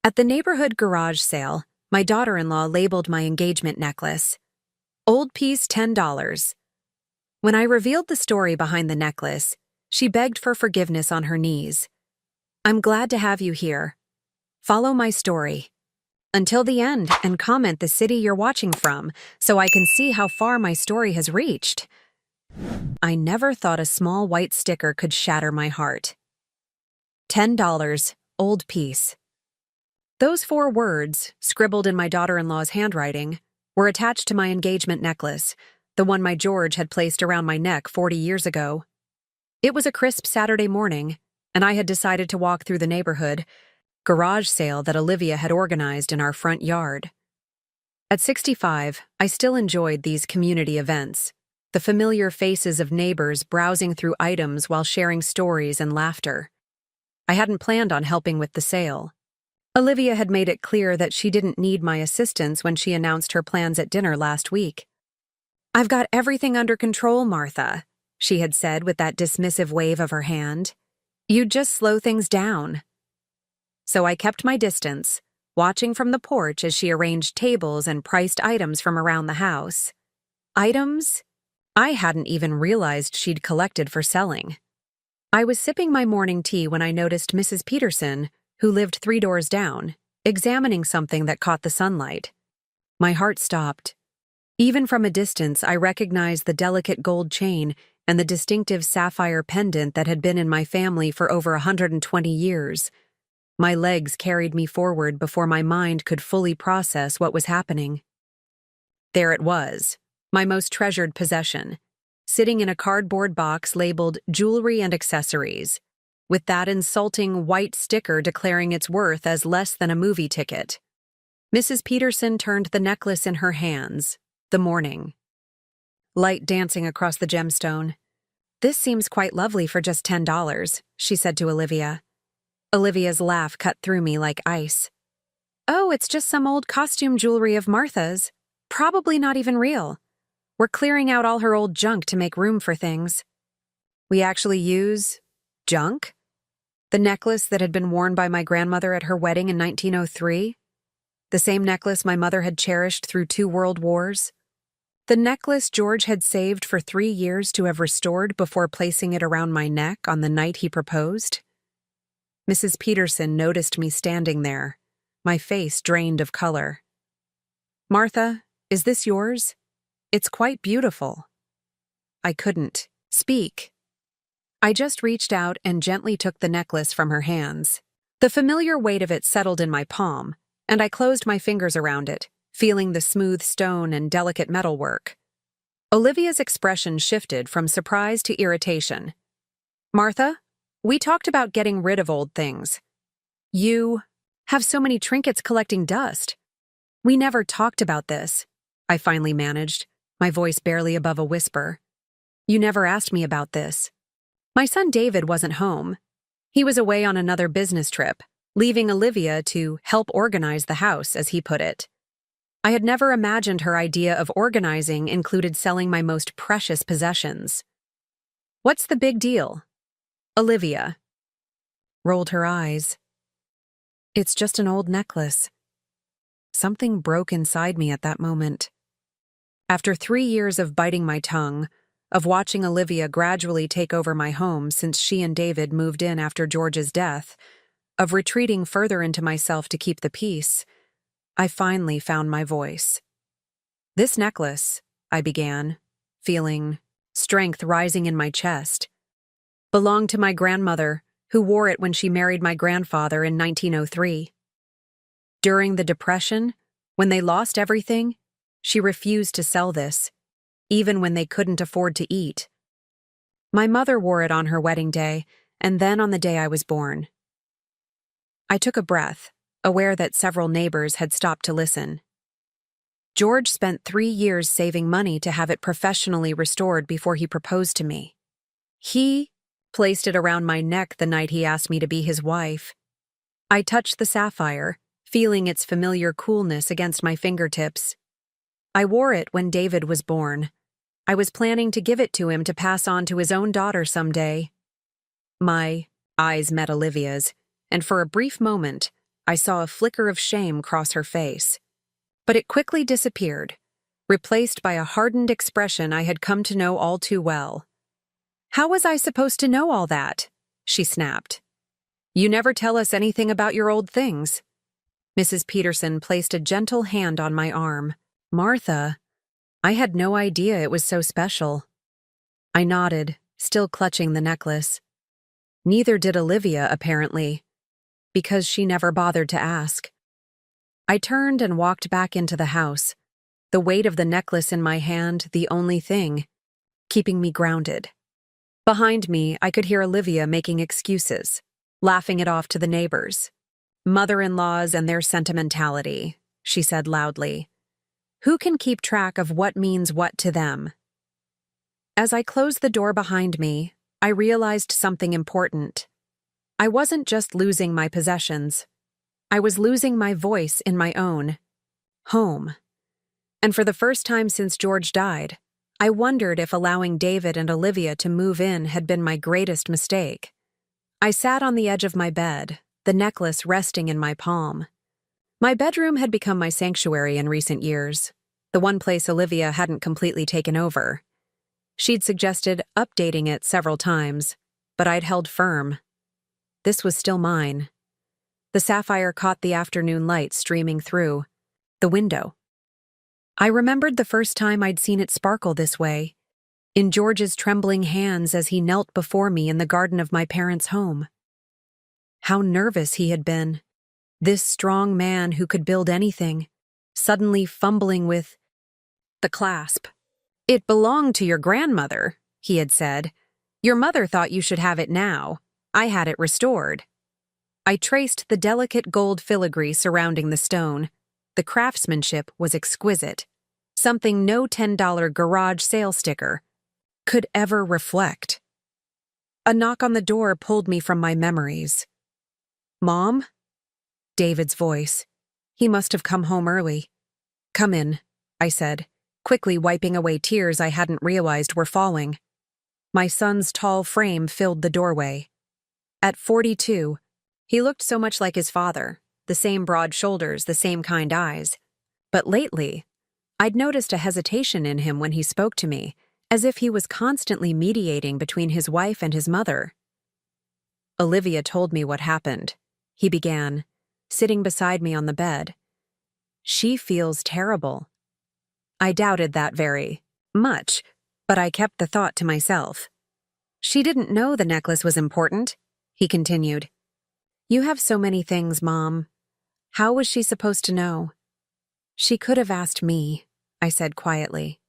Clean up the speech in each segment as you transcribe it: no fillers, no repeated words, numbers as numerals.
At the neighborhood garage sale, my daughter-in-law labeled my engagement necklace, "Old piece $10." When I revealed the story behind the necklace, she begged for forgiveness on her knees. "I'm glad to have you here. Follow my story until the end and comment the city you're watching from so I can see how far my story has reached." I never thought a small white sticker could shatter my heart. $10, old piece. Those 4 words, scribbled in my daughter-in-law's handwriting, were attached to my engagement necklace, the one my George had placed around my neck 40 years ago. It was a crisp Saturday morning, and I had decided to walk through the neighborhood garage sale that Olivia had organized in our front yard. At 65, I still enjoyed these community events, the familiar faces of neighbors browsing through items while sharing stories and laughter. I hadn't planned on helping with the sale. Olivia had made it clear that she didn't need my assistance when she announced her plans at dinner last week. "I've got everything under control, Martha," she had said with that dismissive wave of her hand. "You'd just slow things down." So I kept my distance, watching from the porch as she arranged tables and priced items from around the house. Items I hadn't even realized she'd collected for selling. I was sipping my morning tea when I noticed Mrs. Peterson, who lived 3 doors down, examining something that caught the sunlight. My heart stopped. Even from a distance, I recognized the delicate gold chain and the distinctive sapphire pendant that had been in my family for over 120 years. My legs carried me forward before my mind could fully process what was happening. There it was, my most treasured possession, sitting in a cardboard box labeled "Jewelry and Accessories," with that insulting white sticker declaring its worth as less than a movie ticket. Mrs. Peterson turned the necklace in her hands, the morning light dancing across the gemstone. "This seems quite lovely for just $10, she said to Olivia. Olivia's laugh cut through me like ice. "Oh, it's just some old costume jewelry of Martha's. Probably not even real. We're clearing out all her old junk to make room for things." "We actually use junk?" The necklace that had been worn by my grandmother at her wedding in 1903? The same necklace my mother had cherished through 2 world wars? The necklace George had saved for 3 years to have restored before placing it around my neck on the night he proposed? Mrs. Peterson noticed me standing there, my face drained of color. "Martha, is this yours? It's quite beautiful." I couldn't speak. I just reached out and gently took the necklace from her hands. The familiar weight of it settled in my palm, and I closed my fingers around it, feeling the smooth stone and delicate metalwork. Olivia's expression shifted from surprise to irritation. "Martha, we talked about getting rid of old things. You have so many trinkets collecting dust. We never talked about this," I finally managed, my voice barely above a whisper. "You never asked me about this." My son David wasn't home. He was away on another business trip, leaving Olivia to help organize the house, as he put it. I had never imagined her idea of organizing included selling my most precious possessions. "What's the big deal?" Olivia rolled her eyes. "It's just an old necklace." Something broke inside me at that moment. After 3 years of biting my tongue, of watching Olivia gradually take over my home since she and David moved in after George's death, of retreating further into myself to keep the peace, I finally found my voice. "This necklace," I began, feeling strength rising in my chest, "belonged to my grandmother, who wore it when she married my grandfather in 1903. During the Depression, when they lost everything, she refused to sell this, even when they couldn't afford to eat. My mother wore it on her wedding day, and then on the day I was born." I took a breath, aware that several neighbors had stopped to listen. "George spent 3 years saving money to have it professionally restored before he proposed to me. He placed it around my neck the night he asked me to be his wife. I touched the sapphire, feeling its familiar coolness against my fingertips. I wore it when David was born. I was planning to give it to him to pass on to his own daughter someday." My eyes met Olivia's, and for a brief moment, I saw a flicker of shame cross her face. But it quickly disappeared, replaced by a hardened expression I had come to know all too well. "How was I supposed to know all that?" she snapped. "You never tell us anything about your old things." Mrs. Peterson placed a gentle hand on my arm. "Martha, I had no idea it was so special." I nodded, still clutching the necklace. Neither did Olivia, apparently, because she never bothered to ask. I turned and walked back into the house, the weight of the necklace in my hand the only thing keeping me grounded. Behind me, I could hear Olivia making excuses, laughing it off to the neighbors. "Mother-in-laws and their sentimentality," she said loudly. "Who can keep track of what means what to them?" As I closed the door behind me, I realized something important. I wasn't just losing my possessions. I was losing my voice in my own home. And for the first time since George died, I wondered if allowing David and Olivia to move in had been my greatest mistake. I sat on the edge of my bed, the necklace resting in my palm. My bedroom had become my sanctuary in recent years, the one place Olivia hadn't completely taken over. She'd suggested updating it several times, but I'd held firm. This was still mine. The sapphire caught the afternoon light streaming through the window. I remembered the first time I'd seen it sparkle this way, in George's trembling hands as he knelt before me in the garden of my parents' home. How nervous he had been. This strong man who could build anything, suddenly fumbling with the clasp. "It belonged to your grandmother," he had said. "Your mother thought you should have it now. I had it restored." I traced the delicate gold filigree surrounding the stone. The craftsmanship was exquisite, something no $10 garage sale sticker could ever reflect. A knock on the door pulled me from my memories. "Mom?" David's voice. He must have come home early. "Come in," I said, quickly wiping away tears I hadn't realized were falling. My son's tall frame filled the doorway. At 42, he looked so much like his father, the same broad shoulders, the same kind eyes. But lately, I'd noticed a hesitation in him when he spoke to me, as if he was constantly mediating between his wife and his mother. "Olivia told me what happened," he began, sitting beside me on the bed. "She feels terrible." I doubted that very much, but I kept the thought to myself. "She didn't know the necklace was important," he continued. "You have so many things, Mom. How was she supposed to know?" "She could have asked me," I said quietly.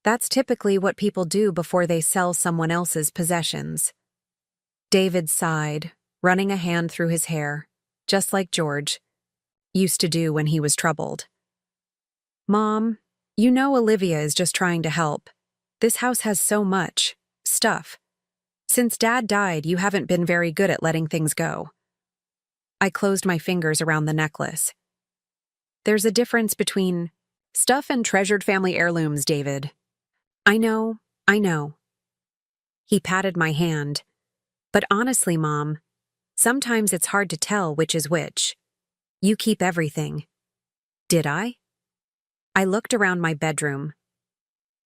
"That's typically what people do before they sell someone else's possessions." David sighed, running a hand through his hair, just like George used to do when he was troubled. "Mom, you know Olivia is just trying to help. This house has so much stuff. Since Dad died, you haven't been very good at letting things go." I closed my fingers around the necklace. "There's a difference between stuff and treasured family heirlooms, David." I know. He patted my hand. "But honestly, Mom, sometimes it's hard to tell which is which. You keep everything." Did I? I looked around my bedroom.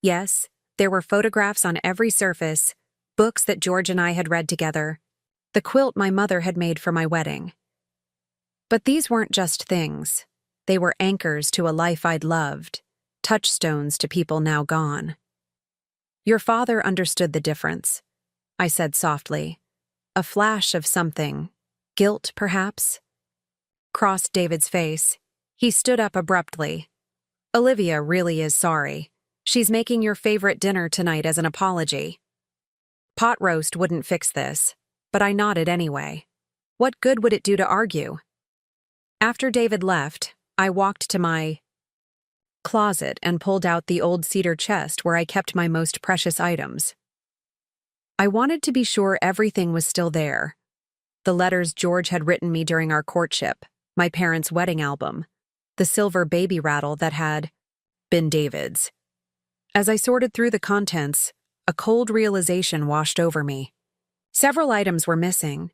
Yes, there were photographs on every surface, books that George and I had read together, the quilt my mother had made for my wedding. But these weren't just things. They were anchors to a life I'd loved, touchstones to people now gone. "Your father understood the difference," I said softly. A flash of something, guilt perhaps, crossed David's face. He stood up abruptly. "Olivia really is sorry. She's making your favorite dinner tonight as an apology." Pot roast wouldn't fix this, but I nodded anyway. What good would it do to argue? After David left, I walked to my closet and pulled out the old cedar chest where I kept my most precious items. I wanted to be sure everything was still there. The letters George had written me during our courtship, my parents' wedding album, the silver baby rattle that had been David's. As I sorted through the contents, a cold realization washed over me. Several items were missing.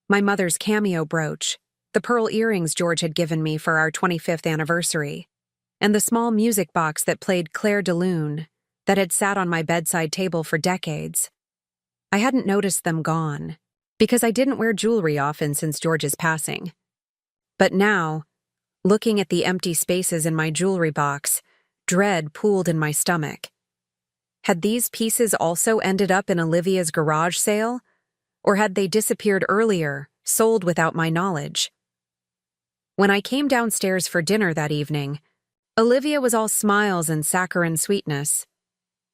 My mother's cameo brooch, the pearl earrings George had given me for our 25th anniversary, and the small music box that played Claire de Lune that had sat on my bedside table for decades. I hadn't noticed them gone, because I didn't wear jewelry often since George's passing. But now, looking at the empty spaces in my jewelry box, dread pooled in my stomach. Had these pieces also ended up in Olivia's garage sale? Or had they disappeared earlier, sold without my knowledge? When I came downstairs for dinner that evening, Olivia was all smiles and saccharine sweetness.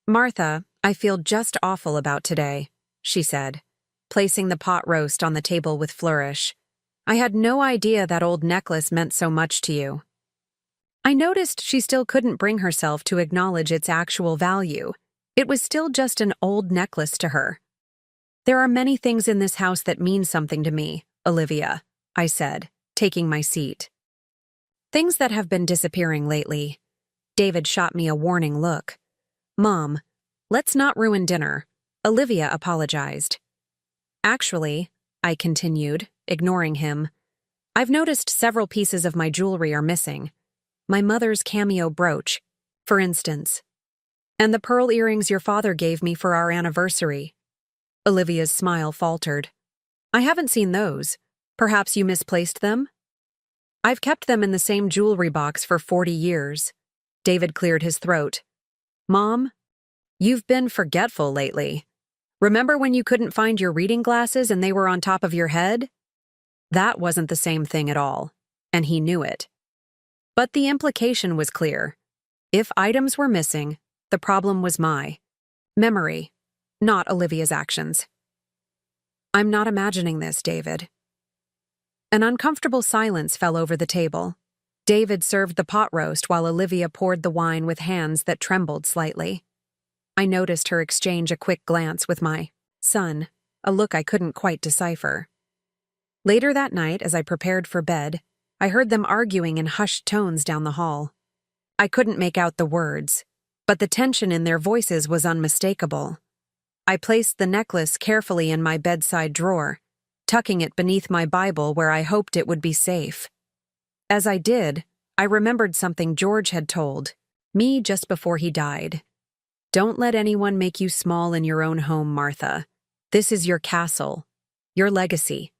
"Martha, I feel just awful about today," she said, placing the pot roast on the table with flourish. "I had no idea that old necklace meant so much to you." I noticed she still couldn't bring herself to acknowledge its actual value. It was still just an old necklace to her. "There are many things in this house that mean something to me, Olivia," I said, taking my seat. "Things that have been disappearing lately." David shot me a warning look. "Mom, let's not ruin dinner," Olivia apologized. "Actually," I continued, ignoring him, "I've noticed several pieces of my jewelry are missing. My mother's cameo brooch, for instance. And the pearl earrings your father gave me for our anniversary." Olivia's smile faltered. "I haven't seen those. Perhaps you misplaced them?" "I've kept them in the same jewelry box for 40 years. David cleared his throat. "Mom, you've been forgetful lately. Remember when you couldn't find your reading glasses and they were on top of your head?" That wasn't the same thing at all, and he knew it. But the implication was clear. If items were missing, the problem was my memory, not Olivia's actions. "I'm not imagining this, David." An uncomfortable silence fell over the table. David served the pot roast while Olivia poured the wine with hands that trembled slightly. I noticed her exchange a quick glance with my son, a look I couldn't quite decipher. Later that night, as I prepared for bed, I heard them arguing in hushed tones down the hall. I couldn't make out the words, but the tension in their voices was unmistakable. I placed the necklace carefully in my bedside drawer, tucking it beneath my Bible where I hoped it would be safe. As I did, I remembered something George had told me just before he died. "Don't let anyone make you small in your own home, Martha. This is your castle, your legacy."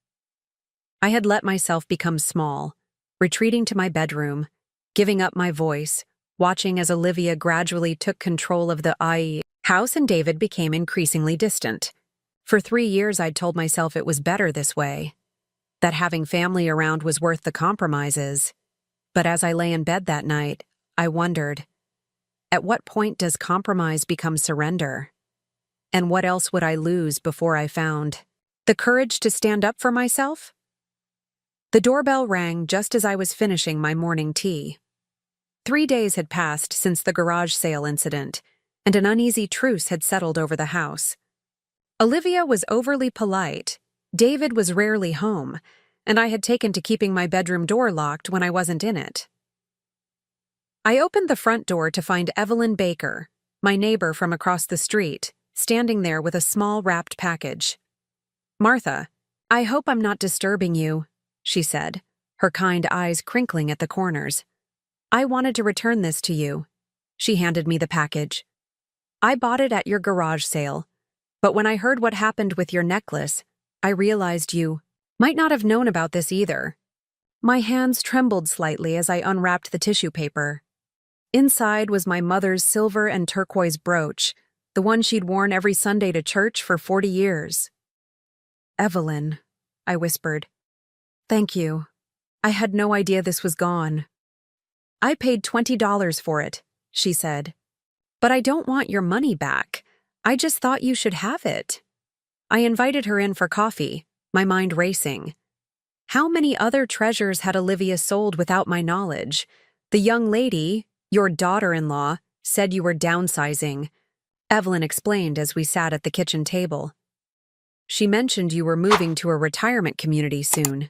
I had let myself become small, retreating to my bedroom, giving up my voice, watching as Olivia gradually took control of the house and David became increasingly distant. For 3 years I'd told myself it was better this way, that having family around was worth the compromises. But as I lay in bed that night, I wondered, at what point does compromise become surrender? And what else would I lose before I found the courage to stand up for myself? The doorbell rang just as I was finishing my morning tea. 3 days had passed since the garage sale incident, and an uneasy truce had settled over the house. Olivia was overly polite, David was rarely home, and I had taken to keeping my bedroom door locked when I wasn't in it. I opened the front door to find Evelyn Baker, my neighbor from across the street, standing there with a small wrapped package. "Martha, I hope I'm not disturbing you," she said, her kind eyes crinkling at the corners. "I wanted to return this to you." She handed me the package. "I bought it at your garage sale, but when I heard what happened with your necklace, I realized you might not have known about this either." My hands trembled slightly as I unwrapped the tissue paper. Inside was my mother's silver and turquoise brooch, the one she'd worn every Sunday to church for 40 years. "Evelyn," I whispered. "Thank you. I had no idea this was gone." "I paid $20 for it," she said. "But I don't want your money back. I just thought you should have it." I invited her in for coffee, my mind racing. How many other treasures had Olivia sold without my knowledge? The young lady, your daughter-in-law, said you were downsizing. Evelyn explained as we sat at the kitchen table. "She mentioned you were moving to a retirement community soon."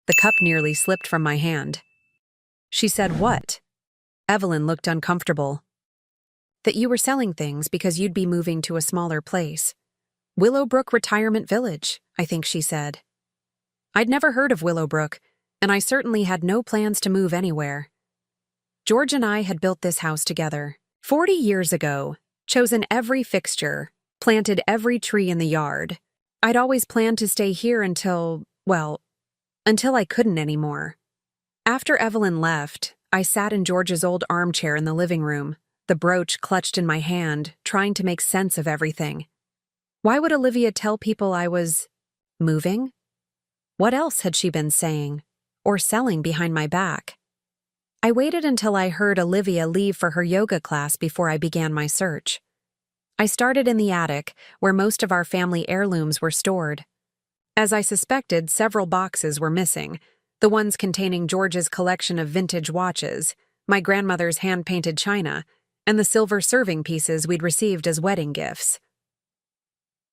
The cup nearly slipped from my hand. "She said what?" Evelyn looked uncomfortable. "That you were selling things because you'd be moving to a smaller place. Willowbrook Retirement Village, I think she said." I'd never heard of Willowbrook, and I certainly had no plans to move anywhere. George and I had built this house together 40 years ago, chosen every fixture, planted every tree in the yard. I'd always planned to stay here until I couldn't anymore. After Evelyn left, I sat in George's old armchair in the living room, the brooch clutched in my hand, trying to make sense of everything. Why would Olivia tell people I was moving? What else had she been saying or selling behind my back? I waited until I heard Olivia leave for her yoga class before I began my search. I started in the attic, where most of our family heirlooms were stored. As I suspected, several boxes were missing, the ones containing George's collection of vintage watches, my grandmother's hand-painted china, and the silver serving pieces we'd received as wedding gifts.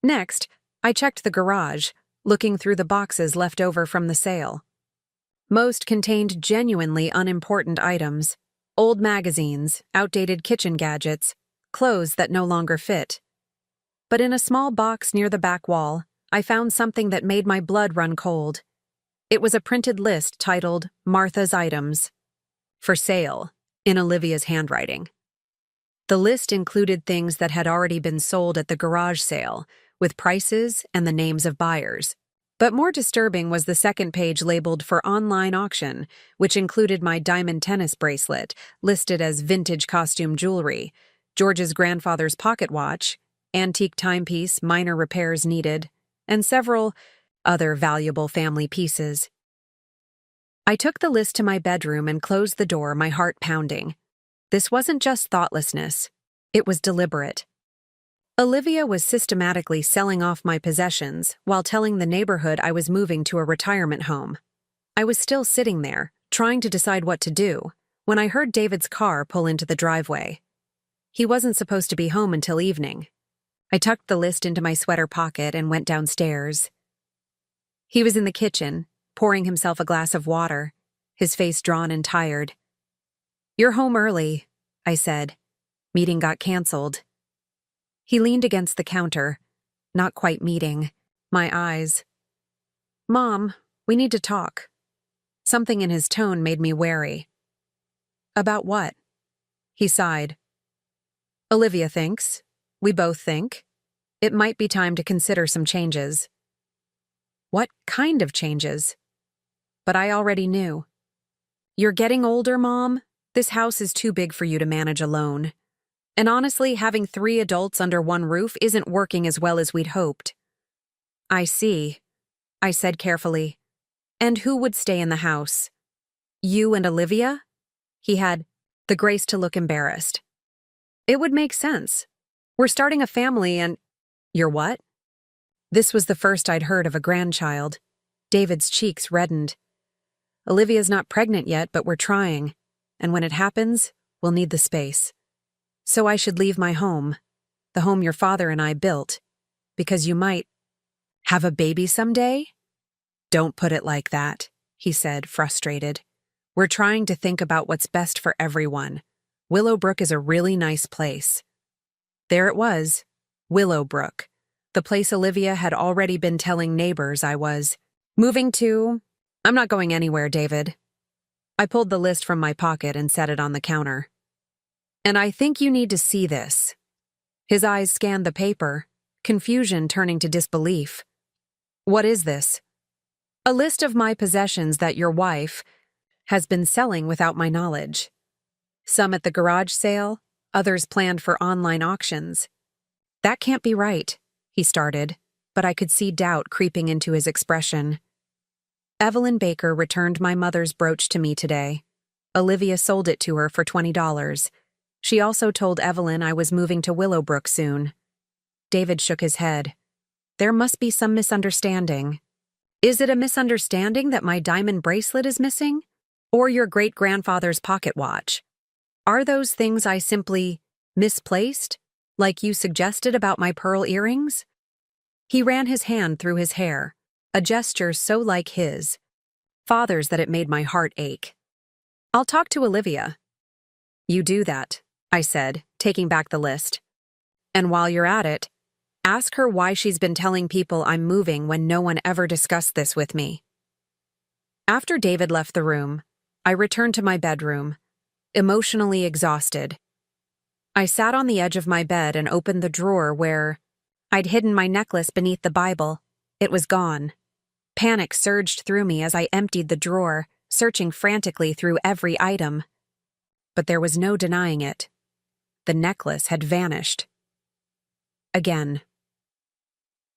Next, I checked the garage, looking through the boxes left over from the sale. Most contained genuinely unimportant items: old magazines, outdated kitchen gadgets, clothes that no longer fit. But in a small box near the back wall, I found something that made my blood run cold. It was a printed list titled Martha's Items. For sale, in Olivia's handwriting. The list included things that had already been sold at the garage sale, with prices and the names of buyers. But more disturbing was the second page labeled for online auction, which included my diamond tennis bracelet, listed as vintage costume jewelry, George's grandfather's pocket watch, antique timepiece, minor repairs needed, and several other valuable family pieces. I took the list to my bedroom and closed the door, my heart pounding. This wasn't just thoughtlessness, it was deliberate. Olivia was systematically selling off my possessions while telling the neighborhood I was moving to a retirement home. I was still sitting there, trying to decide what to do, when I heard David's car pull into the driveway. He wasn't supposed to be home until evening. I tucked the list into my sweater pocket and went downstairs. He was in the kitchen, pouring himself a glass of water, his face drawn and tired. "You're home early," I said. "Meeting got canceled." He leaned against the counter, not quite meeting, my eyes. "Mom, we need to talk." Something in his tone made me wary. "About what?" He sighed. "Olivia thinks, we both think, it might be time to consider some changes." "What kind of changes?" But I already knew. "You're getting older, Mom. This house is too big for you to manage alone. And honestly, having 3 adults under one roof isn't working as well as we'd hoped." "I see," I said carefully. "And who would stay in the house? You and Olivia?" He had the grace to look embarrassed. "It would make sense. We're starting a family and—" "You're what?" This was the first I'd heard of a grandchild. David's cheeks reddened. "Olivia's not pregnant yet, but we're trying. And when it happens, we'll need the space. So I should leave my home, the home your father and I built, because you might have a baby someday?" "Don't put it like that," he said, frustrated. "We're trying to think about what's best for everyone. Willowbrook is a really nice place." There it was, Willowbrook, the place Olivia had already been telling neighbors I was moving to. "I'm not going anywhere, David." I pulled the list from my pocket and set it on the counter. "And I think you need to see this." His eyes scanned the paper, confusion turning to disbelief. "What is this?" "A list of my possessions that your wife has been selling without my knowledge. Some at the garage sale, others planned for online auctions." "That can't be right," he started, but I could see doubt creeping into his expression. "Evelyn Baker returned my mother's brooch to me today. Olivia sold it to her for $20. She also told Evelyn I was moving to Willowbrook soon." David shook his head. "There must be some misunderstanding." "Is it a misunderstanding that my diamond bracelet is missing? Or your great-grandfather's pocket watch? Are those things I simply misplaced, like you suggested about my pearl earrings?" He ran his hand through his hair, a gesture so like his father's that it made my heart ache. "I'll talk to Olivia." "You do that," I said, taking back the list. "And while you're at it, ask her why she's been telling people I'm moving when no one ever discussed this with me." After David left the room, I returned to my bedroom, emotionally exhausted. I sat on the edge of my bed and opened the drawer where I'd hidden my necklace beneath the Bible. It was gone. Panic surged through me as I emptied the drawer, searching frantically through every item. But there was no denying it. The necklace had vanished. Again.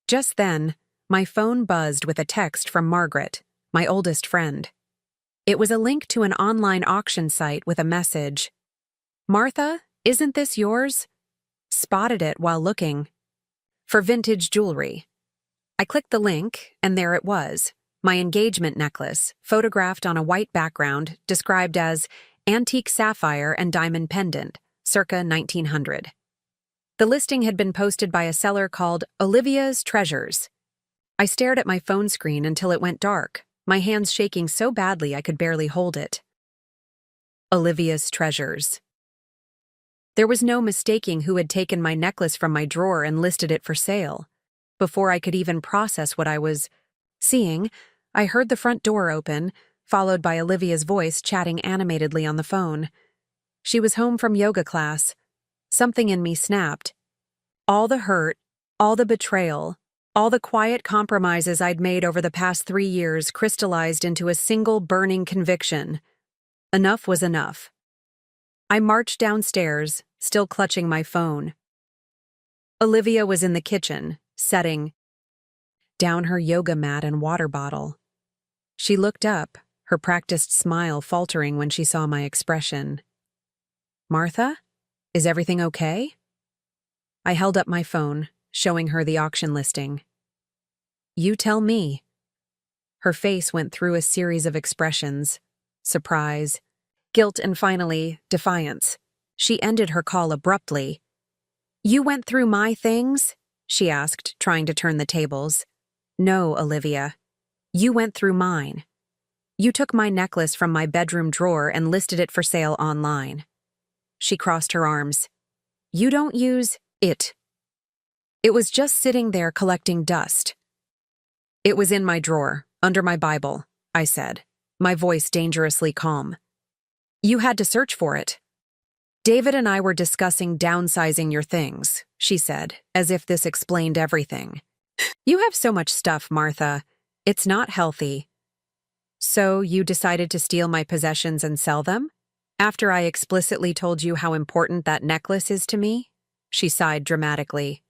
Just then, my phone buzzed with a text from Margaret, my oldest friend. It was a link to an online auction site with a message. "Martha, isn't this yours?" Spotted it while looking for vintage jewelry. I clicked the link, and there it was, my engagement necklace, photographed on a white background, described as antique sapphire and diamond pendant, circa 1900. The listing had been posted by a seller called Olivia's Treasures. I stared at my phone screen until it went dark, my hands shaking so badly I could barely hold it. Olivia's Treasures. There was no mistaking who had taken my necklace from my drawer and listed it for sale. Before I could even process what I was seeing, I heard the front door open, followed by Olivia's voice chatting animatedly on the phone. She was home from yoga class. Something in me snapped. All the hurt, all the betrayal, all the quiet compromises I'd made over the past 3 years crystallized into a single burning conviction. Enough was enough. I marched downstairs, still clutching my phone. Olivia was in the kitchen, setting down her yoga mat and water bottle. She looked up, her practiced smile faltering when she saw my expression. "Martha, is everything okay?" I held up my phone, showing her the auction listing. "You tell me." Her face went through a series of expressions: surprise, guilt, and finally, defiance. She ended her call abruptly. "You went through my things?" she asked, trying to turn the tables. "No, Olivia. You went through mine. You took my necklace from my bedroom drawer and listed it for sale online." She crossed her arms. "You don't use it. It was just sitting there collecting dust." "It was in my drawer, under my Bible," I said, my voice dangerously calm. "You had to search for it." "David and I were discussing downsizing your things," she said, as if this explained everything. "You have so much stuff, Martha. It's not healthy." "So you decided to steal my possessions and sell them? After I explicitly told you how important that necklace is to me?" She sighed dramatically.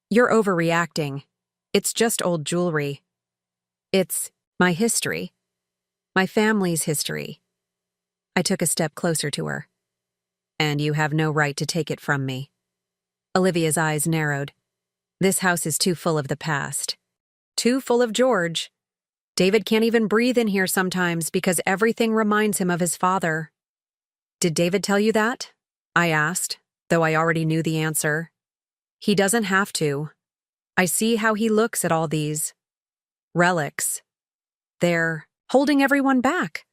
"You're overreacting. It's just old jewelry. It's my history. My family's history." I took a step closer to her. "And you have no right to take it from me." Olivia's eyes narrowed. "This house is too full of the past. Too full of George. David can't even breathe in here sometimes because everything reminds him of his father." "Did David tell you that?" I asked, though I already knew the answer. "He doesn't have to. I see how he looks at all these relics. They're holding everyone back."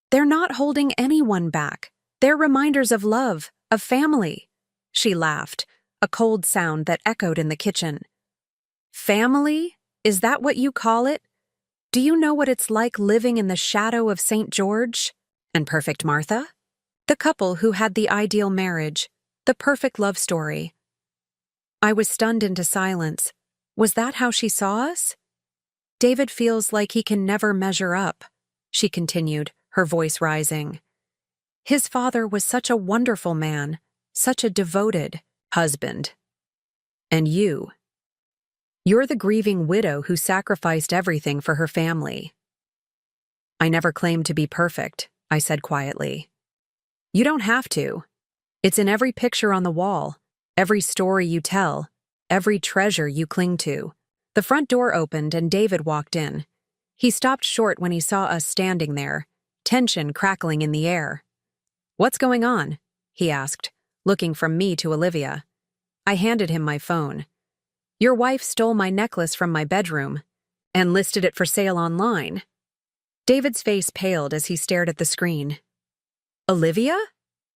"They're not holding anyone back. They're reminders of love, of family." She laughed, a cold sound that echoed in the kitchen. "Family? Is that what you call it? Do you know what it's like living in the shadow of St. George? And Perfect Martha? The couple who had the ideal marriage, the perfect love story." I was stunned into silence. Was that how she saw us? "David feels like he can never measure up," she continued, her voice rising. "His father was such a wonderful man, such a devoted husband. And you're the grieving widow who sacrificed everything for her family." "I never claimed to be perfect," I said quietly. "You don't have to. It's in every picture on the wall, every story you tell, every treasure you cling to." The front door opened and David walked in. He stopped short when he saw us standing there, tension crackling in the air. "What's going on?" he asked, looking from me to Olivia. I handed him my phone. "Your wife stole my necklace from my bedroom and listed it for sale online." David's face paled as he stared at the screen. "Olivia?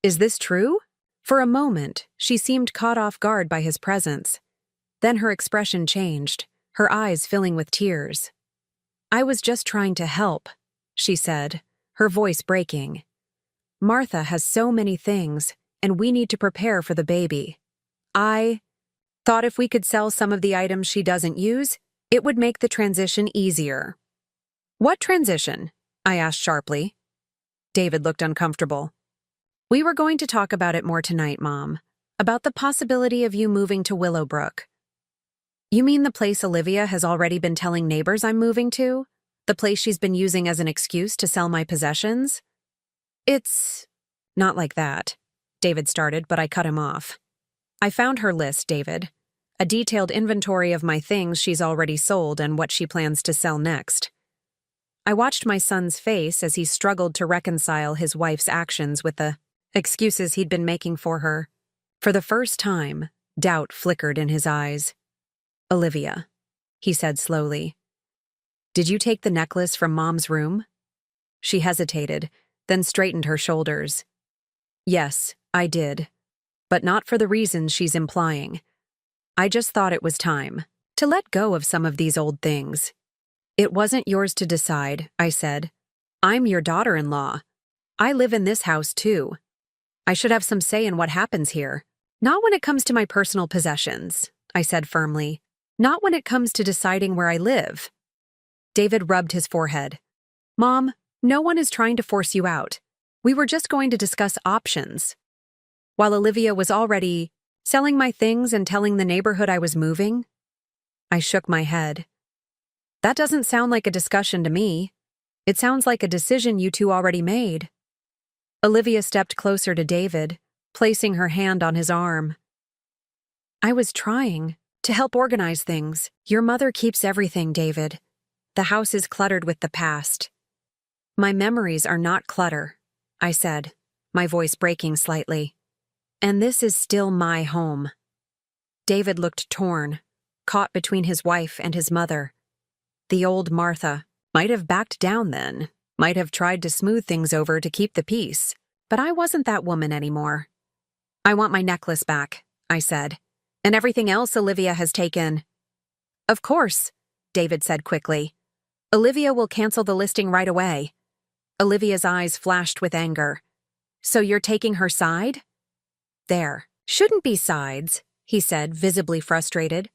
Is this true?" For a moment, she seemed caught off guard by his presence. Then her expression changed, her eyes filling with tears. "I was just trying to help," she said, her voice breaking. Martha has so many things, and we need to prepare for the baby. I thought if we could sell some of the items she doesn't use, it would make the transition easier. What transition? I asked sharply. David looked uncomfortable. We were going to talk about it more tonight, Mom. About the possibility of you moving to Willowbrook. You mean the place Olivia has already been telling neighbors I'm moving to? The place she's been using as an excuse to sell my possessions? It's not like that, David started, but I cut him off. I found her list, David. A detailed inventory of my things she's already sold and what she plans to sell next. I watched my son's face as he struggled to reconcile his wife's actions with the excuses he'd been making for her. For the first time, doubt flickered in his eyes. Olivia, he said slowly. Did you take the necklace from Mom's room? She hesitated, then straightened her shoulders. Yes, I did. But not for the reasons she's implying. I just thought it was time to let go of some of these old things. It wasn't yours to decide, I said. I'm your daughter-in-law. I live in this house too. I should have some say in what happens here. Not when it comes to my personal possessions, I said firmly. Not when it comes to deciding where I live. David rubbed his forehead. Mom, no one is trying to force you out. We were just going to discuss options. While Olivia was already selling my things and telling the neighborhood I was moving, I shook my head. That doesn't sound like a discussion to me. It sounds like a decision you two already made. Olivia stepped closer to David, placing her hand on his arm. I was trying to help organize things. Your mother keeps everything, David. The house is cluttered with the past. My memories are not clutter, I said, my voice breaking slightly. And this is still my home. David looked torn, caught between his wife and his mother. The old Martha might have backed down then, might have tried to smooth things over to keep the peace, but I wasn't that woman anymore. I want my necklace back, I said, and everything else Olivia has taken. Of course, David said quickly. Olivia will cancel the listing right away. Olivia's eyes flashed with anger. So you're taking her side? There shouldn't be sides, he said, visibly frustrated.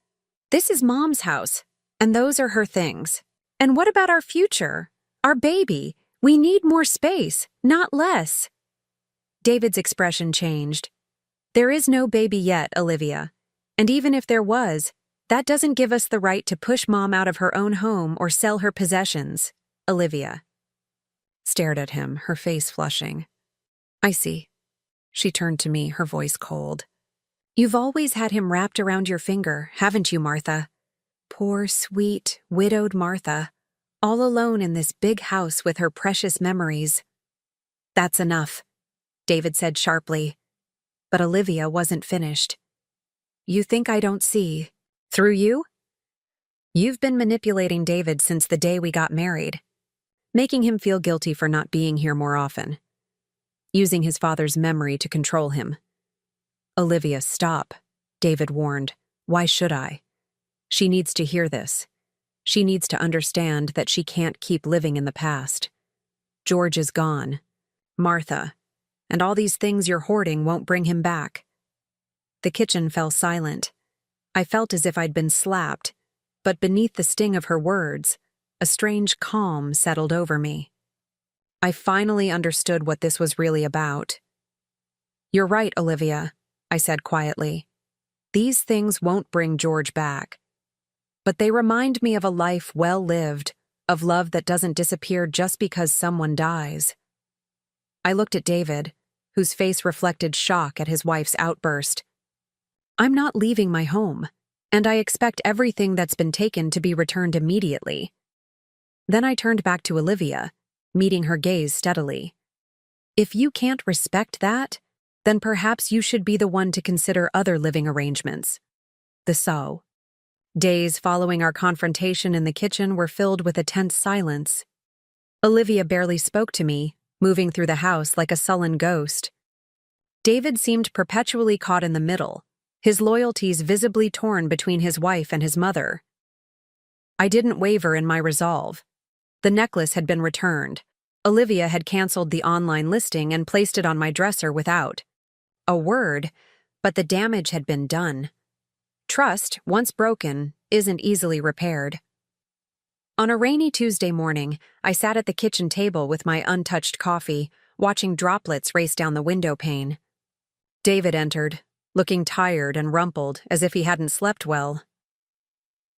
This is Mom's house, and those are her things. And what about our future? Our baby? We need more space, not less. David's expression changed. There is no baby yet, Olivia. And even if there was, that doesn't give us the right to push Mom out of her own home or sell her possessions. Olivia stared at him, her face flushing. I see. She turned to me, her voice cold. You've always had him wrapped around your finger, haven't you, Martha? Poor, sweet, widowed Martha, all alone in this big house with her precious memories. That's enough, David said sharply. But Olivia wasn't finished. You think I don't see? Through you? You've been manipulating David since the day we got married, making him feel guilty for not being here more often, using his father's memory to control him. Olivia, stop, David warned. Why should I? She needs to hear this. She needs to understand that she can't keep living in the past. George is gone. Martha, and all these things you're hoarding won't bring him back. The kitchen fell silent. I felt as if I'd been slapped, but beneath the sting of her words, a strange calm settled over me. I finally understood what this was really about. You're right, Olivia, I said quietly. These things won't bring George back. But they remind me of a life well lived, of love that doesn't disappear just because someone dies. I looked at David, whose face reflected shock at his wife's outburst. I'm not leaving my home, and I expect everything that's been taken to be returned immediately. Then I turned back to Olivia, meeting her gaze steadily. If you can't respect that, then perhaps you should be the one to consider other living arrangements. Days following our confrontation in the kitchen were filled with a tense silence. Olivia barely spoke to me, moving through the house like a sullen ghost. David seemed perpetually caught in the middle, his loyalties visibly torn between his wife and his mother. I didn't waver in my resolve. The necklace had been returned, Olivia had canceled the online listing and placed it on my dresser without a word, but the damage had been done. Trust, once broken, isn't easily repaired. On a rainy Tuesday morning, I sat at the kitchen table with my untouched coffee, watching droplets race down the window pane. David entered, looking tired and rumpled, as if he hadn't slept well.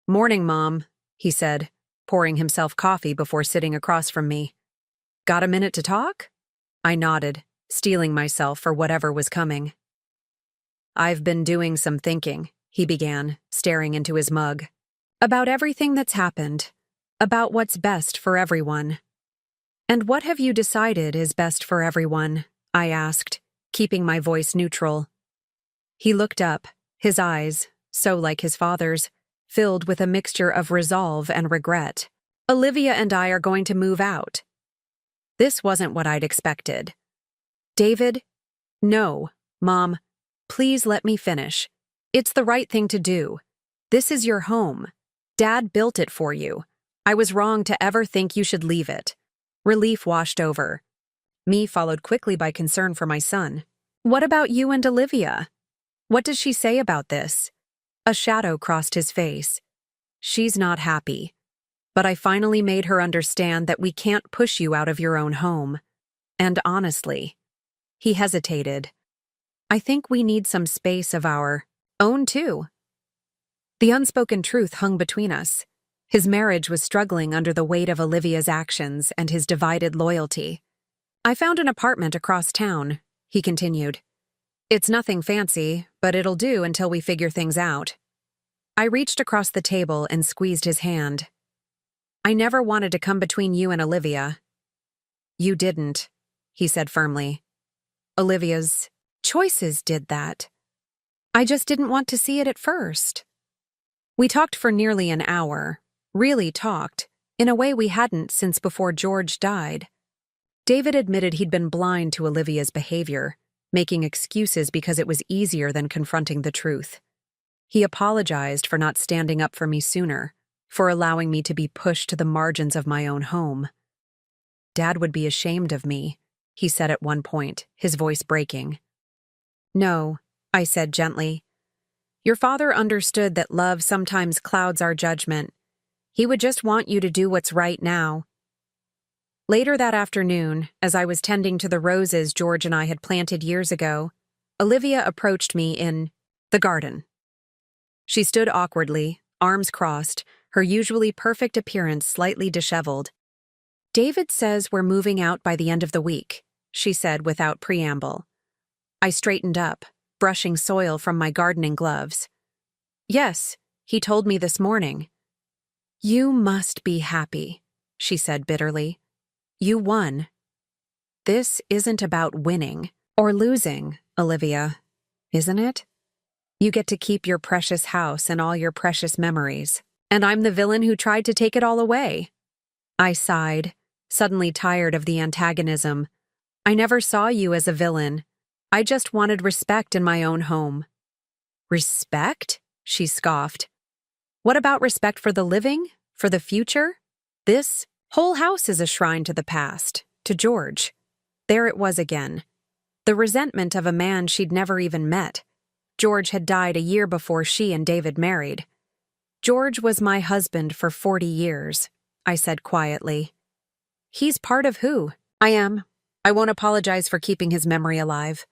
"Morning, Mom," he said, pouring himself coffee before sitting across from me. "Got a minute to talk?" I nodded, steeling myself for whatever was coming. "I've been doing some thinking," he began, staring into his mug. "About everything that's happened. About what's best for everyone." "And what have you decided is best for everyone?" I asked, keeping my voice neutral. He looked up, his eyes, so like his father's, filled with a mixture of resolve and regret. "Olivia and I are going to move out." This wasn't what I'd expected. "David, no, Mom, please let me finish. It's the right thing to do. This is your home. Dad built it for you. I was wrong to ever think you should leave it." Relief washed over me, followed quickly by concern for my son. "What about you and Olivia? What does she say about this?" A shadow crossed his face. "She's not happy. But I finally made her understand that we can't push you out of your own home. And honestly," he hesitated, "I think we need some space of our own too." The unspoken truth hung between us. His marriage was struggling under the weight of Olivia's actions and his divided loyalty. "I found an apartment across town," he continued. "It's nothing fancy, but it'll do until we figure things out." I reached across the table and squeezed his hand. "I never wanted to come between you and Olivia." "You didn't," he said firmly. "Olivia's choices did that. I just didn't want to see it at first." We talked for nearly an hour, really talked, in a way we hadn't since before George died. David admitted he'd been blind to Olivia's behavior, making excuses because it was easier than confronting the truth. He apologized for not standing up for me sooner, for allowing me to be pushed to the margins of my own home. "Dad would be ashamed of me," he said at one point, his voice breaking. "No," I said gently. "Your father understood that love sometimes clouds our judgment. He would just want you to do what's right now." Later that afternoon, as I was tending to the roses George and I had planted years ago, Olivia approached me in the garden. She stood awkwardly, arms crossed, her usually perfect appearance slightly disheveled. "David says we're moving out by the end of the week," she said without preamble. I straightened up, brushing soil from my gardening gloves. "Yes, he told me this morning." "You must be happy," she said bitterly. "You won." "This isn't about winning or losing, Olivia, isn't it? You get to keep your precious house and all your precious memories, and I'm the villain who tried to take it all away." I sighed, suddenly tired of the antagonism. "I never saw you as a villain. I just wanted respect in my own home." "Respect?" she scoffed. "What about respect for the living? For the future? This whole house is a shrine to the past, to George." There it was again. The resentment of a man she'd never even met. George had died a year before she and David married. "George was my husband for 40 years, I said quietly. "He's part of who I am. I won't apologize for keeping his memory alive."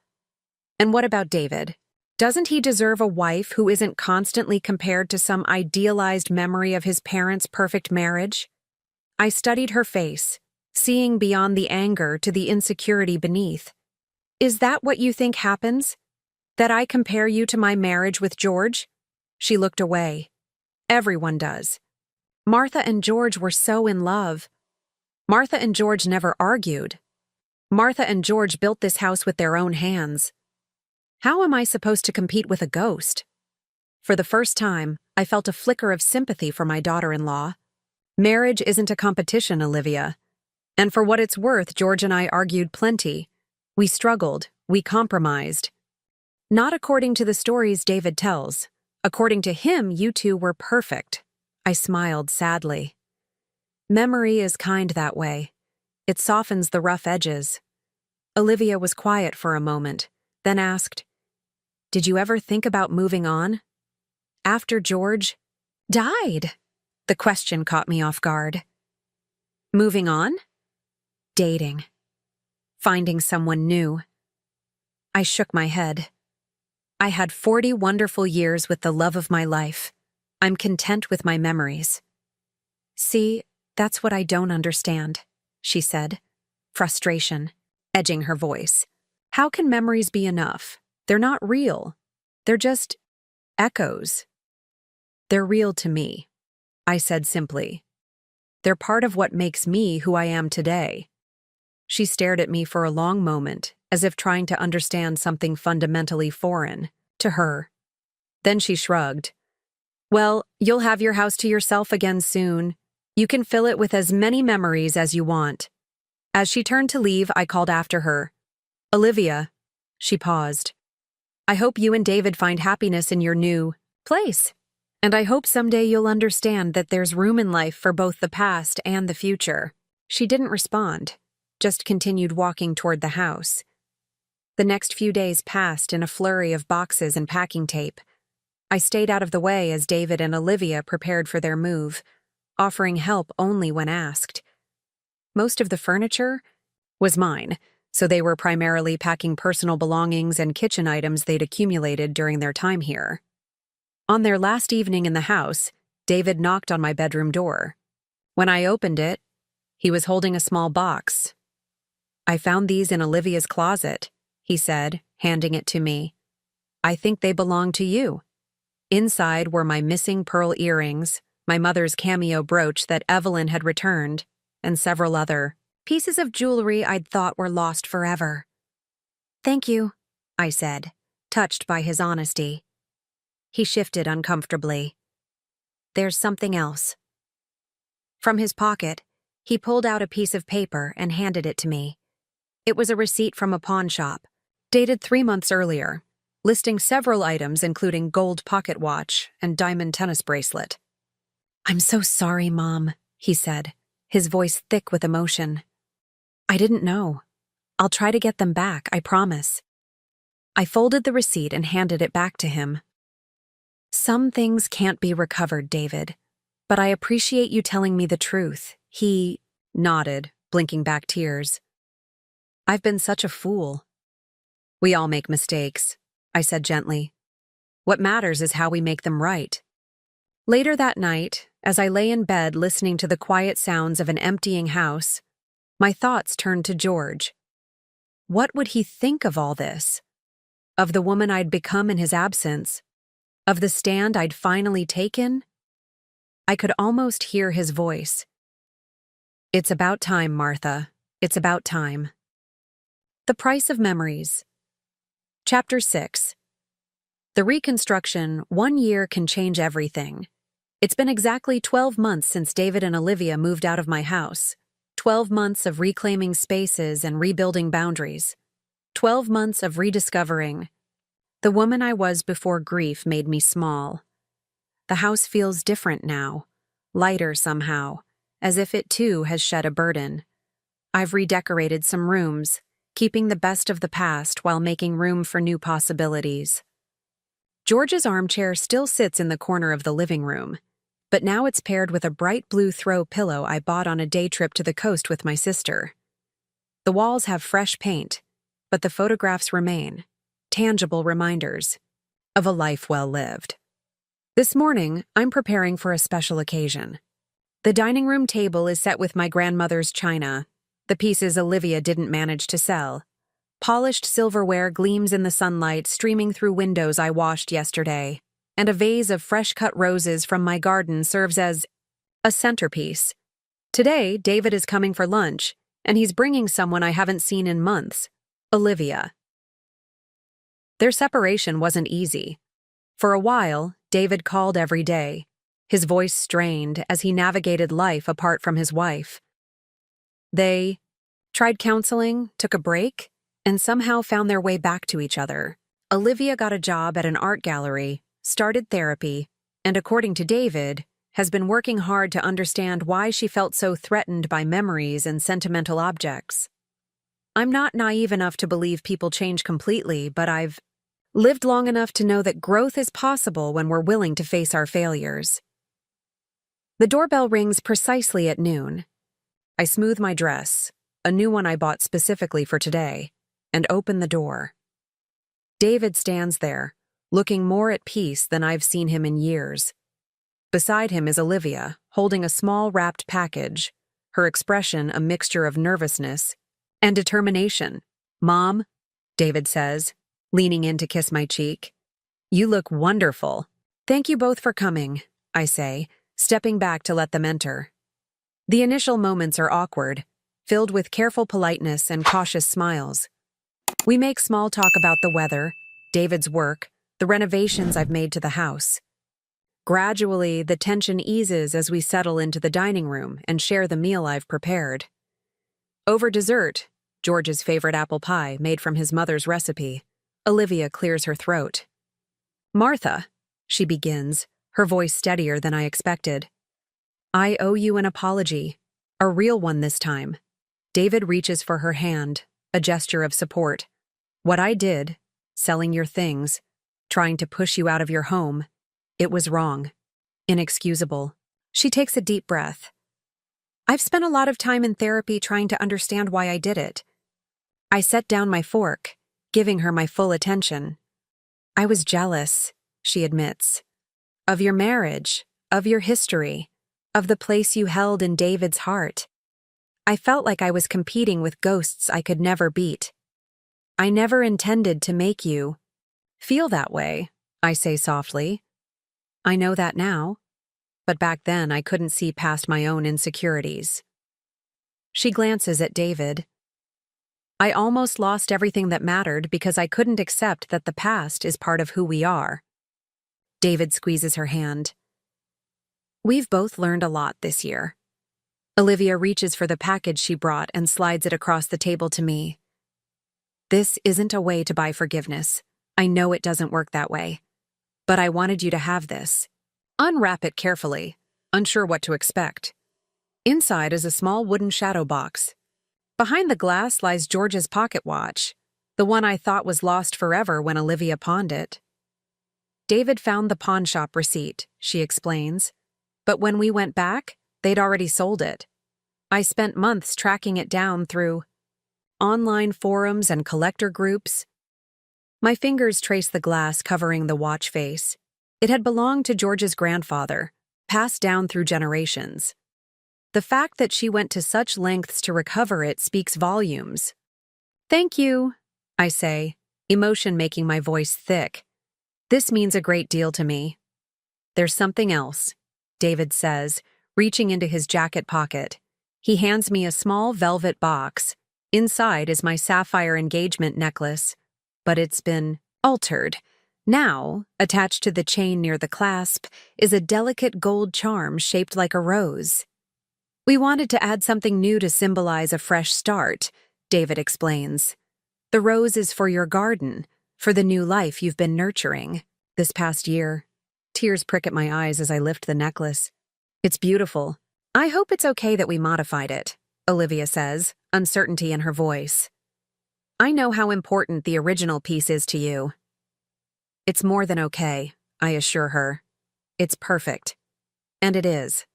"And what about David? Doesn't he deserve a wife who isn't constantly compared to some idealized memory of his parents' perfect marriage?" I studied her face, seeing beyond the anger to the insecurity beneath. "Is that what you think happens? That I compare you to my marriage with George?" She looked away. "Everyone does. Martha and George were so in love. Martha and George never argued. Martha and George built this house with their own hands. How am I supposed to compete with a ghost?" For the first time, I felt a flicker of sympathy for my daughter-in-law. "Marriage isn't a competition, Olivia. And for what it's worth, George and I argued plenty. We struggled, we compromised. Not according to the stories David tells. According to him, you two were perfect." I smiled sadly. "Memory is kind that way. It softens the rough edges. Olivia was quiet for a moment, then asked, "Did you ever think about moving on? After George died?" The question caught me off guard. Moving on? Dating. Finding someone new. I shook my head. I had 40 wonderful years with the love of my life. I'm content with my memories. "See, that's what I don't understand," she said, frustration edging her voice. "How can memories be enough? They're not real. They're just echoes." "They're real to me," I said simply. "They're part of what makes me who I am today." She stared at me for a long moment, as if trying to understand something fundamentally foreign to her. Then she shrugged. "Well, you'll have your house to yourself again soon. You can fill it with as many memories as you want." As she turned to leave, I called after her. "Olivia." She paused. "I hope you and David find happiness in your new place. And I hope someday you'll understand that there's room in life for both the past and the future." She didn't respond, just continued walking toward the house. The next few days passed in a flurry of boxes and packing tape. I stayed out of the way as David and Olivia prepared for their move, offering help only when asked. Most of the furniture was mine, so they were primarily packing personal belongings and kitchen items they'd accumulated during their time here. On their last evening in the house, David knocked on my bedroom door. When I opened it, he was holding a small box. "I found these in Olivia's closet," he said, handing it to me. "I think they belong to you." Inside were my missing pearl earrings, my mother's cameo brooch that Evelyn had returned, and several other pieces of jewelry I'd thought were lost forever. "Thank you," I said, touched by his honesty. He shifted uncomfortably. "There's something else." From his pocket, he pulled out a piece of paper and handed it to me. It was a receipt from a pawn shop, dated 3 months earlier, listing several items including gold pocket watch and diamond tennis bracelet. "I'm so sorry, Mom," he said, his voice thick with emotion. "I didn't know. I'll try to get them back, I promise." I folded the receipt and handed it back to him. "Some things can't be recovered, David, but I appreciate you telling me the truth." He nodded, blinking back tears. "I've been such a fool." "We all make mistakes," I said gently. "What matters is how we make them right." Later that night, as I lay in bed listening to the quiet sounds of an emptying house, my thoughts turned to George. What would he think of all this? Of the woman I'd become in his absence? Of the stand I'd finally taken? I could almost hear his voice. "It's about time, Martha. It's about time." The Price of Memories. Chapter 6. The reconstruction, 1 year can change everything. It's been exactly 12 months since David and Olivia moved out of my house. 12 months of reclaiming spaces and rebuilding boundaries. 12 months of rediscovering. The woman I was before grief made me small. The house feels different now, lighter somehow, as if it too has shed a burden. I've redecorated some rooms, keeping the best of the past while making room for new possibilities. George's armchair still sits in the corner of the living room, but now it's paired with a bright blue throw pillow I bought on a day trip to the coast with my sister. The walls have fresh paint, but the photographs remain, tangible reminders of a life well lived. This morning, I'm preparing for a special occasion. The dining room table is set with my grandmother's china, the pieces Olivia didn't manage to sell. Polished silverware gleams in the sunlight streaming through windows I washed yesterday, and a vase of fresh-cut roses from my garden serves as a centerpiece. Today, David is coming for lunch, and he's bringing someone I haven't seen in months, Olivia. Their separation wasn't easy. For a while, David called every day, his voice strained as he navigated life apart from his wife. They tried counseling, took a break, and somehow found their way back to each other. Olivia got a job at an art gallery, started therapy, and according to David, has been working hard to understand why she felt so threatened by memories and sentimental objects. I'm not naive enough to believe people change completely, but I've lived long enough to know that growth is possible when we're willing to face our failures. The doorbell rings precisely at noon. I smooth my dress, a new one I bought specifically for today, and open the door. David stands there, looking more at peace than I've seen him in years. Beside him is Olivia, holding a small wrapped package, her expression a mixture of nervousness and determination. "Mom," David says, leaning in to kiss my cheek. "You look wonderful." "Thank you both for coming," I say, stepping back to let them enter. The initial moments are awkward, filled with careful politeness and cautious smiles. We make small talk about the weather, David's work, the renovations I've made to the house. Gradually, the tension eases as we settle into the dining room and share the meal I've prepared. Over dessert, George's favorite apple pie made from his mother's recipe, Olivia clears her throat. "Martha," she begins, her voice steadier than I expected. "I owe you an apology, a real one this time." David reaches for her hand, a gesture of support. "What I did, selling your things, trying to push you out of your home, it was wrong, inexcusable." She takes a deep breath. "I've spent a lot of time in therapy trying to understand why I did it." I set down my fork, giving her my full attention. "I was jealous," she admits, "of your marriage, of your history, of the place you held in David's heart. I felt like I was competing with ghosts I could never beat. I never intended to make you feel that way," I say softly. "I know that now, but back then I couldn't see past my own insecurities." She glances at David. "I almost lost everything that mattered because I couldn't accept that the past is part of who we are." David squeezes her hand. "We've both learned a lot this year." Olivia reaches for the package she brought and slides it across the table to me. "This isn't a way to buy forgiveness. I know it doesn't work that way. But I wanted you to have this." Unwrap it carefully, unsure what to expect. Inside is a small wooden shadow box. Behind the glass lies George's pocket watch, the one I thought was lost forever when Olivia pawned it. "David found the pawn shop receipt," she explains. "But when we went back, they'd already sold it. I spent months tracking it down through online forums and collector groups." My fingers trace the glass covering the watch face. It had belonged to George's grandfather, passed down through generations. The fact that she went to such lengths to recover it speaks volumes. "Thank you," I say, emotion making my voice thick. "This means a great deal to me." "There's something else," David says, reaching into his jacket pocket. He hands me a small velvet box. Inside is my sapphire engagement necklace, but it's been altered. Now, attached to the chain near the clasp, is a delicate gold charm shaped like a rose. "We wanted to add something new to symbolize a fresh start," David explains. "The rose is for your garden, for the new life you've been nurturing this past year." Tears prick at my eyes as I lift the necklace. "It's beautiful. I hope it's okay that we modified it," Olivia says, uncertainty in her voice. "I know how important the original piece is to you." "It's more than okay," I assure her. "It's perfect." And it is.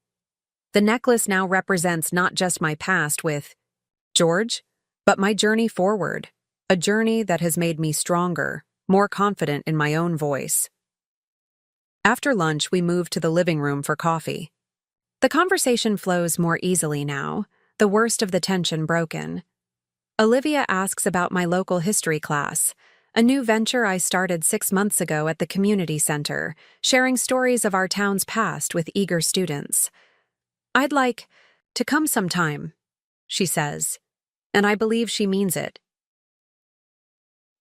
The necklace now represents not just my past with George, but my journey forward, a journey that has made me stronger, more confident in my own voice. After lunch, we move to the living room for coffee. The conversation flows more easily now, the worst of the tension broken. Olivia asks about my local history class, a new venture I started 6 months ago at the community center, sharing stories of our town's past with eager students. "I'd like to come sometime," she says, and I believe she means it.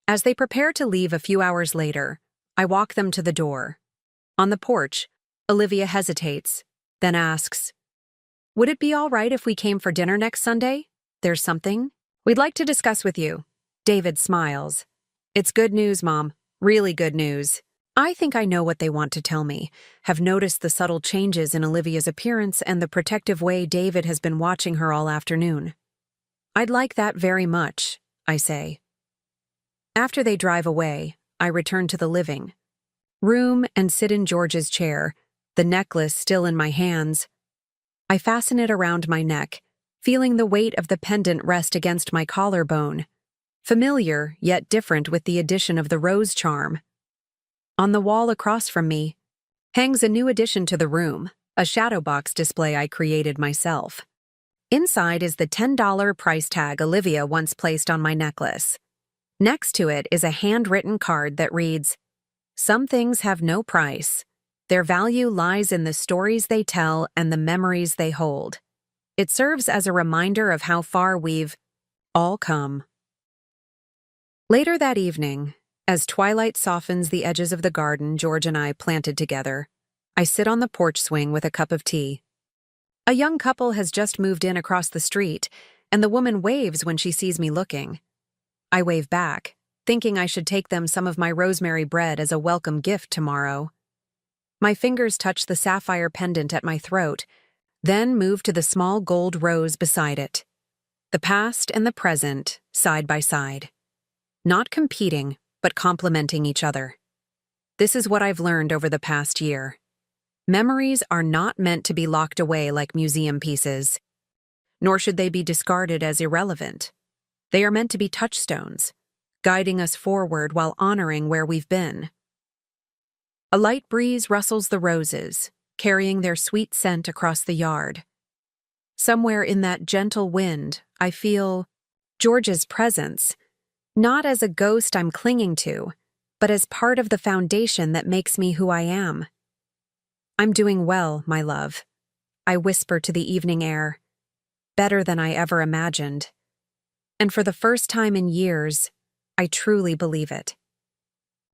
As they prepare to leave a few hours later, I walk them to the door. On the porch, Olivia hesitates, then asks, "Would it be all right if we came for dinner next Sunday? There's something we'd like to discuss with you." David smiles. "It's good news, Mom. Really good news." I think I know what they want to tell me, have noticed the subtle changes in Olivia's appearance and the protective way David has been watching her all afternoon. I'd like that very much, I say. After they drive away, I return to the living room and sit in George's chair, the necklace still in my hands. I fasten it around my neck, feeling the weight of the pendant rest against my collarbone, familiar yet different with the addition of the rose charm. On the wall across from me hangs a new addition to the room, a shadow box display I created myself. Inside is the $10 price tag Olivia once placed on my necklace. Next to it is a handwritten card that reads, "Some things have no price. Their value lies in the stories they tell and the memories they hold." It serves as a reminder of how far we've all come. Later that evening, as twilight softens the edges of the garden George and I planted together, I sit on the porch swing with a cup of tea. A young couple has just moved in across the street, and the woman waves when she sees me looking. I wave back, thinking I should take them some of my rosemary bread as a welcome gift tomorrow. My fingers touch the sapphire pendant at my throat, then move to the small gold rose beside it. The past and the present, side by side. Not competing, but complementing each other. This is what I've learned over the past year. Memories are not meant to be locked away like museum pieces, nor should they be discarded as irrelevant. They are meant to be touchstones, guiding us forward while honoring where we've been. A light breeze rustles the roses, carrying their sweet scent across the yard. Somewhere in that gentle wind, I feel George's presence, not as a ghost I'm clinging to, but as part of the foundation that makes me who I am. "I'm doing well, my love," I whisper to the evening air. Better than I ever imagined. And for the first time in years, I truly believe it.